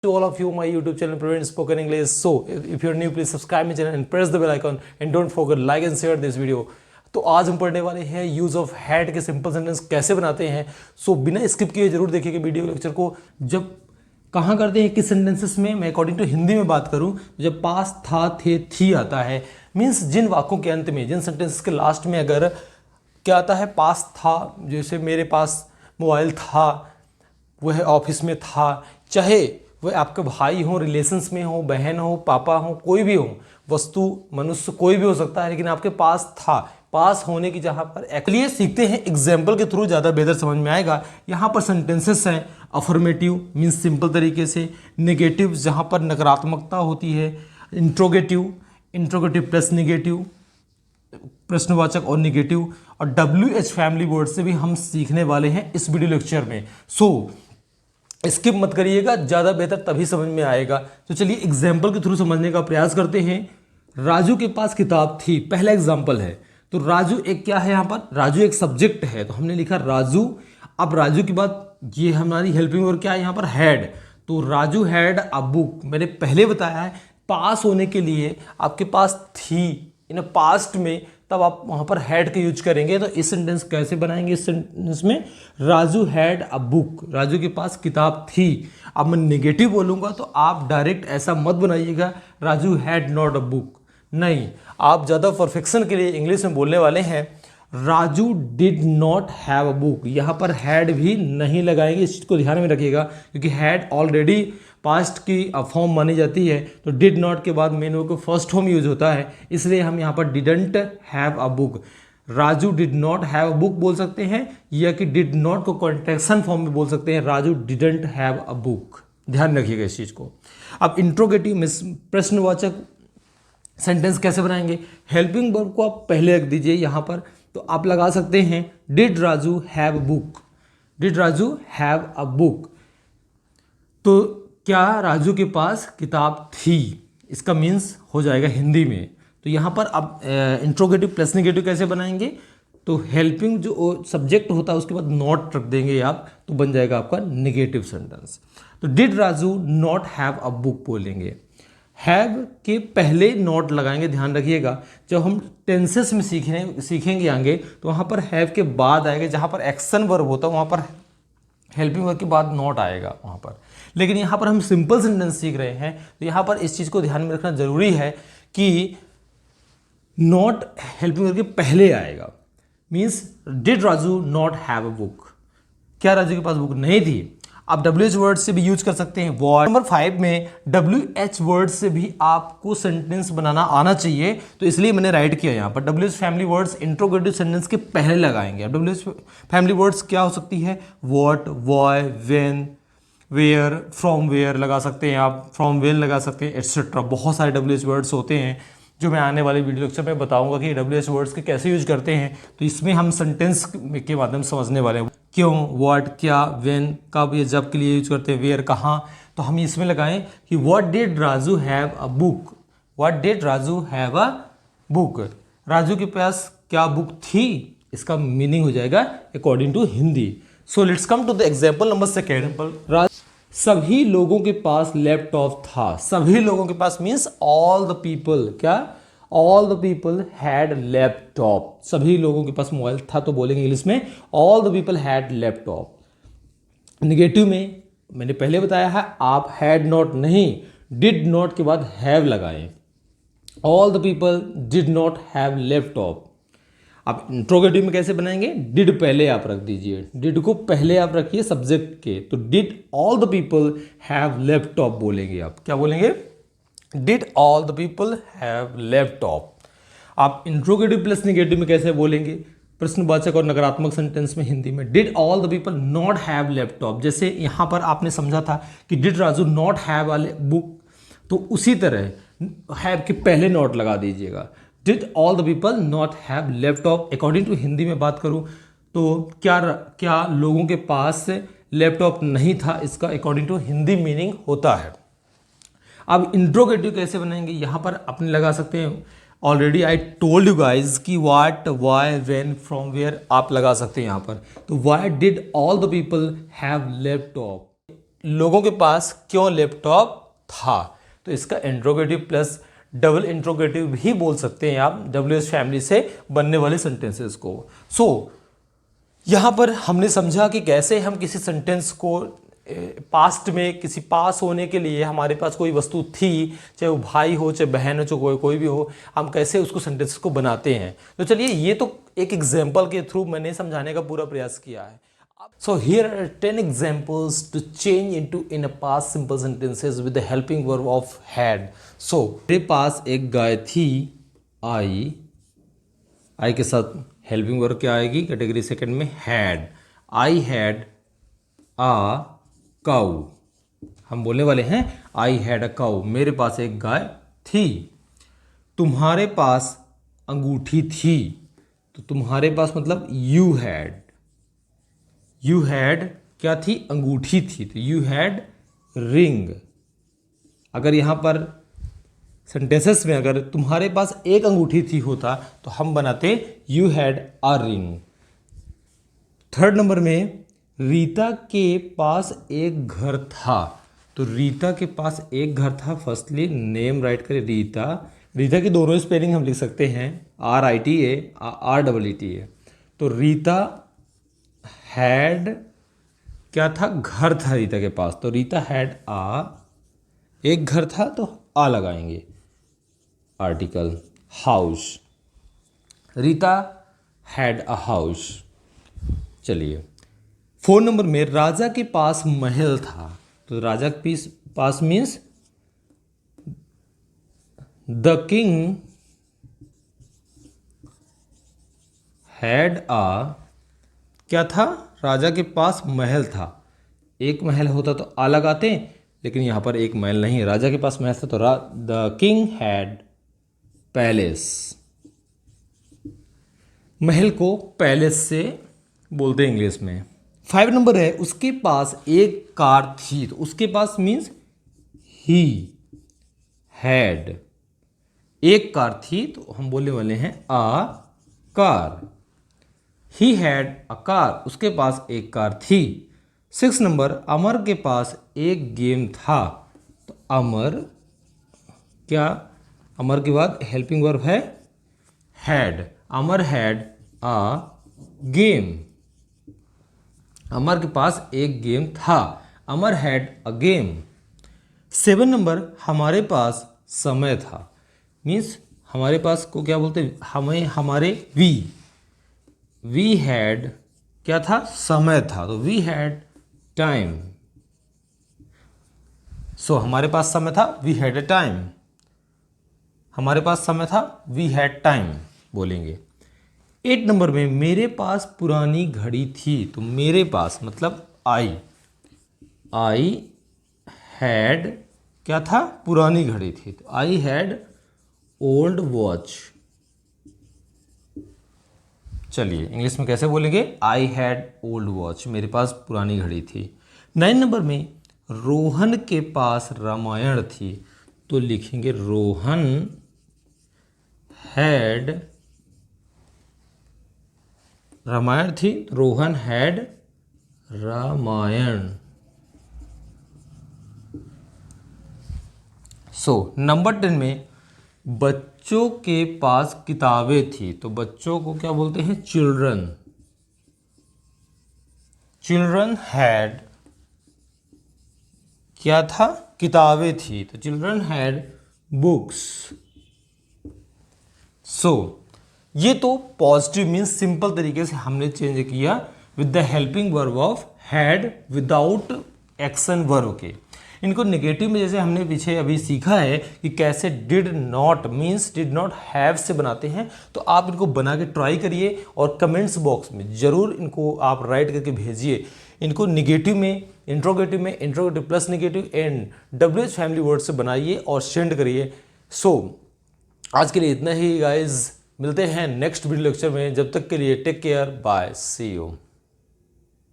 To all of you, my YouTube channel Prevent Spoken English. So if you're new, please subscribe my channel and press the bell icon and don't forget like and share this video. तो आज हम पढ़ने वाले हैं use of had के simple sentence कैसे बनाते हैं. सो बिना स्किप किए जरूर देखिएगा वीडियो लेक्चर को. जब कहाँ करते हैं किस सेंटेंसेस में, मैं अकॉर्डिंग टू हिंदी में बात करूँ, जब पास था थे थी आता है, मीन्स जिन वाक्यों के अंत में, जिन सेंटेंसेस के लास्ट में अगर क्या आता है पास था, जैसे मेरे पास मोबाइल था, वह ऑफिस में था, चाहे वह आपके भाई हो, रिलेशंस में हो, बहन हो, पापा हो, कोई भी हो, वस्तु मनुष्य कोई भी हो सकता है, लेकिन आपके पास था, पास होने की जहाँ पर एक्चुअली सीखते हैं एग्जाम्पल के थ्रू, ज़्यादा बेहतर समझ में आएगा. यहाँ पर सेंटेंसेस हैं अफर्मेटिव मीन्स सिंपल तरीके से, नेगेटिव जहाँ पर नकारात्मकता होती है, इंट्रोगेटिव, इंट्रोगेटिव प्लस नेगेटिव, प्रश्नवाचक और नेगेटिव, और WH फैमिली वर्ड से भी हम सीखने वाले हैं इस वीडियो लेक्चर में. सो स्किप मत करिएगा, ज़्यादा बेहतर तभी समझ में आएगा. तो चलिए एग्जाम्पल के थ्रू समझने का प्रयास करते हैं. राजू के पास किताब थी, पहला एग्जाम्पल है. तो राजू एक क्या है, यहाँ पर राजू एक सब्जेक्ट है, तो हमने लिखा राजू. अब राजू के बाद ये हमारी हेल्पिंग वर्ब क्या है यहाँ पर, हैड. तो राजू हैड अ बुक, मैंने पहले बताया है पास होने के लिए आपके पास थी इन पास्ट में, तब आप वहाँ पर हैड का यूज करेंगे. तो इस सेंटेंस कैसे बनाएंगे, इस सेंटेंस में Raju had a book, Raju के पास किताब थी. अब मैं नेगेटिव बोलूँगा तो आप डायरेक्ट ऐसा मत बनाइएगा Raju had not a book, नहीं, आप ज़्यादा परफेक्शन के लिए इंग्लिश में बोलने वाले हैं. Raju did not have a book, यहाँ पर हैड भी नहीं लगाएंगे, इस चीज़ को ध्यान में रखिएगा, क्योंकि हैड ऑलरेडी पास्ट की फॉर्म मानी जाती है. तो डिड नॉट के बाद मेन वर्ब को फर्स्ट फॉर्म यूज होता है, इसलिए हम यहाँ पर didn't have a book, Raju did not have a book बोल सकते हैं, या कि डिड नॉट को कॉन्ट्रैक्शन फॉर्म में बोल सकते हैं, Raju didn't have a book. ध्यान रखिएगा इस चीज़ को. अब इंट्रोगेटिव में प्रश्नवाचक सेंटेंस कैसे बनाएंगे, हेल्पिंग वर्ब को आप पहले रख दीजिए यहाँ पर. तो आप लगा सकते हैं did Raju have a book, did Raju have a book. तो क्या राजू के पास किताब थी, इसका मीन्स हो जाएगा हिंदी में. तो यहाँ पर अब इंट्रोगेटिव प्लस नेगेटिव कैसे बनाएंगे, तो हेल्पिंग जो सब्जेक्ट होता है उसके बाद नॉट रख देंगे आप, तो बन जाएगा आपका नेगेटिव सेंटेंस. तो did Raju not have a book बोलेंगे, हैव के पहले नॉट लगाएंगे. ध्यान रखिएगा जब हम टेंसेस में सीखेंगे आगे, तो वहाँ पर हैव के बाद आएगा, जहाँ पर एक्शन वर्ब होता है वहाँ पर हेल्पिंग वर्ब के बाद नॉट आएगा वहाँ पर. लेकिन यहाँ पर हम सिंपल सेंटेंस सीख रहे हैं, तो यहाँ पर इस चीज़ को ध्यान में रखना जरूरी है कि नॉट हेल्पिंग वर्ब के पहले आएगा. Means did Raju not have a book, क्या राजू के पास बुक नहीं थी. आप WH वर्ड से भी यूज कर सकते हैं. वर्ड नंबर 5 में WH वर्ड से भी आपको सेंटेंस बनाना आना चाहिए, तो इसलिए मैंने राइट किया यहाँ पर. WH family words interrogative sentence के पहले लगाएंगे. अब WH फैमिली वर्ड्स क्या हो सकती है, what, why, when, where, from where लगा सकते हैं आप, फ्रॉम वेन लगा सकते हैं, एट्सेट्रा. बहुत सारे WH वर्ड्स होते हैं जो मैं आने वाले वीडियो लेक्चर में बताऊंगा कि WH वर्ड्स के कैसे यूज करते हैं. तो इसमें हम सेंटेंस के माध्यम से समझने वाले हैं. क्यों, व्हाट, क्या, व्हेन, कब, ये जब के लिए यूज करते हैं, वेयर, कहाँ. तो हम इसमें लगाएं कि what did Raju have a book, what did Raju have a book, Raju के पास क्या बुक थी, इसका मीनिंग हो जाएगा according to Hindi. So let's come to the example number second. सभी लोगों के पास लैपटॉप था, सभी लोगों के पास मीन्स ऑल द पीपल, क्या, all the people had laptop, सभी लोगों के पास मोबाइल था, तो बोलेंगे इंग्लिश में all the people had laptop. Negative में मैंने पहले बताया है आप हैड नॉट नहीं, डिड नॉट के बाद हैव लगाएं. All the people did not have laptop. आप इंट्रोगेटिव में कैसे बनाएंगे, डिड पहले आप रख दीजिए, डिड को पहले आप रखिए सब्जेक्ट के. तो did all the people have laptop बोलेंगे आप, क्या बोलेंगे, did all the people have laptop. आप इंट्रोगेटिव प्लस नेगेटिव में कैसे बोलेंगे, प्रश्नवाचक और नकारात्मक सेंटेंस में हिंदी में, did all the people not have laptop. जैसे यहाँ पर आपने समझा था कि did Raju not have a book, तो उसी तरह हैव के पहले नॉट लगा दीजिएगा. Did all the people not have laptop. According to Hindi में बात करूँ तो क्या लोगों के पास लैपटॉप नहीं था, इसका अकॉर्डिंग टू हिंदी मीनिंग होता है. अब इंट्रोगेटिव कैसे बनाएंगे, यहाँ पर अपने लगा सकते हैं, already I told you guys कि what, why, when, from where आप लगा सकते हैं यहाँ पर. तो why did all the people have laptop, लोगों के पास क्यों लैपटॉप था। तो इसका इंट्रोगेटिव प्लस डबल इंट्रोगेटिव भी बोल सकते हैं आप WH फैमिली से बनने वाले सेंटेंसेस को। सो यहाँ पर हमने समझा कि कैसे हम किसी सेंटेंस को पास्ट में किसी पास होने के लिए हमारे पास कोई वस्तु थी, चाहे वो भाई हो चाहे बहन हो चाहे कोई भी हो, हम कैसे उसको सेंटेंस को बनाते हैं। तो चलिए ये तो एक एग्जाम्पल के थ्रू मैंने समझाने का पूरा प्रयास किया है। So here are 10 examples to change into in a past simple sentences with the helping verb of had. So मेरे पास एक गाय थी, आई के साथ हेल्पिंग वर्ब क्या आएगी कैटेगरी सेकंड में had. I had a cow. हम बोलने वाले हैं I had a cow. मेरे पास एक गाय थी। तुम्हारे पास अंगूठी थी, तो तुम्हारे पास मतलब you had. यू हैड क्या थी, अंगूठी थी, तो यू हैड रिंग। अगर यहाँ पर सेंटेंसेस में अगर तुम्हारे पास एक अंगूठी थी होता तो हम बनाते you had a ring. Third number में रीता के पास एक घर था, तो रीता के पास एक घर था। फर्स्टली नेम राइट करें रीता। रीता की दोनों स्पेलिंग हम लिख सकते हैं RITA REETA। तो रीता हैड क्या था, घर था रीता के पास, तो रीता हैड एक घर था तो लगाएंगे। Article house, Rita had a house. चलिए 4 नंबर में राजा के पास महल था, तो राजा के पास मीन्स द किंग हैड क्या था, राजा के पास महल था। एक महल होता तो लगाते, लेकिन यहां पर एक महल नहीं, राजा के पास महल था तो द किंग हैड पैलेस। महल को पैलेस से बोलते हैं इंग्लिश में। 5 नंबर है उसके पास एक कार थी, तो उसके पास मीन्स ही हैड। एक कार थी तो हम बोलने वाले हैं a car. He had a car, उसके पास एक कार थी। 6 नंबर अमर के पास एक गेम था, तो अमर क्या, अमर के बाद हेल्पिंग वर्ब है had. Amar had a game, Amar के पास एक गेम था। Amar had a game. 7 number हमारे पास समय था, मीन्स हमारे पास को क्या बोलते हैं, हमें हमारे वी हैड क्या था, समय था, तो वी हैड टाइम। सो हमारे पास समय था, वी हैड ए टाइम। हमारे पास समय था, वी हैड टाइम बोलेंगे। 8 नंबर में मेरे पास पुरानी घड़ी थी, तो मेरे पास मतलब आई हैड क्या था, पुरानी घड़ी थी, तो आई हैड ओल्ड वॉच। चलिए इंग्लिश में कैसे बोलेंगे, आई हैड ओल्ड वॉच, मेरे पास पुरानी घड़ी थी। 9 नंबर में रोहन के पास रामायण थी, तो लिखेंगे रोहन हैड रामायण थी, Rohan had Ramayan. So number 10 में बच्चों के पास किताबें थी, तो बच्चों को क्या बोलते हैं, चिल्ड्रन। चिल्ड्रन हैड क्या था, किताबें थी, तो चिल्ड्रन हैड बुक्स। सो ये तो पॉजिटिव मीन्स सिंपल तरीके से हमने चेंज किया with the helping verb of had without action verb के। इनको नेगेटिव में जैसे हमने पीछे अभी सीखा है कि कैसे did not means did not have से बनाते हैं, तो आप इनको बना के ट्राई करिए और कमेंट्स बॉक्स में ज़रूर इनको आप राइट करके भेजिए। इनको नेगेटिव में, interrogative plus negative and WH family word से बनाइए और सेंड करिए। सो आज के लिए इतना ही गाइज, मिलते हैं नेक्स्ट वीडियो लेक्चर में। जब तक के लिए take care, bye, see you.